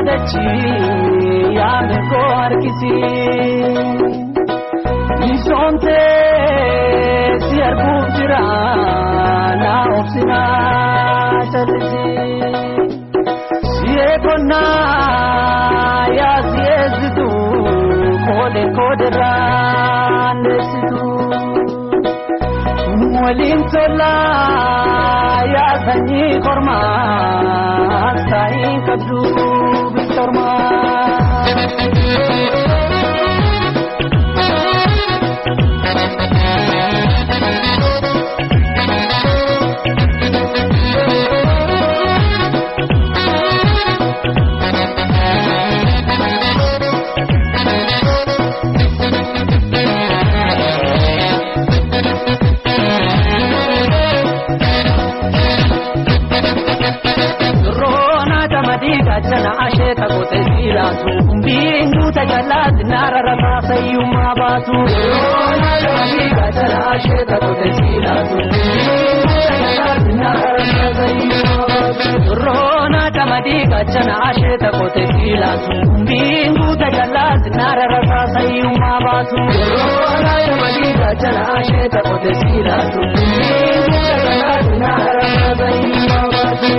dachi ya me kor kisi isonte siar bujra na opsina chalji siye kona ya ziedu kode ran sidu Mulim tola ya sanyi korma sai kabdu bitorma Jana ashe ta kote sila tu bingu ta jalad nara rata sayuma batu Rona jamiga jana ashe ta kote sila tu bingu ta jalad nara rata sayuma batu Rona jamiga jana ashe ta kote sila tu bingu ta jalad nara rata sayuma batu Rona jamiga jana ashe ta kote sila tu bingu ta jalad nara rata sayuma batu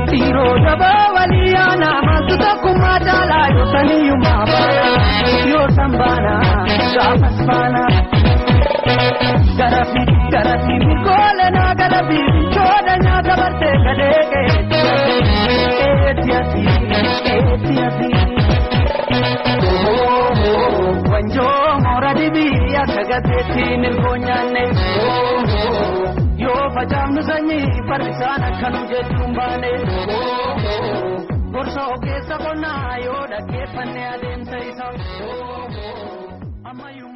Tiro Waliana masuta kumadala yo saniyuma bana yo sambana sapasana garafi mikole na garafi choda nya gabarte kadege etiasi wanjo moradibi ya kagate tinil konyane yo pajam nuzani parisana kanu jetumbane Gorso ke sabona yo da ke panne adem sai sang amayu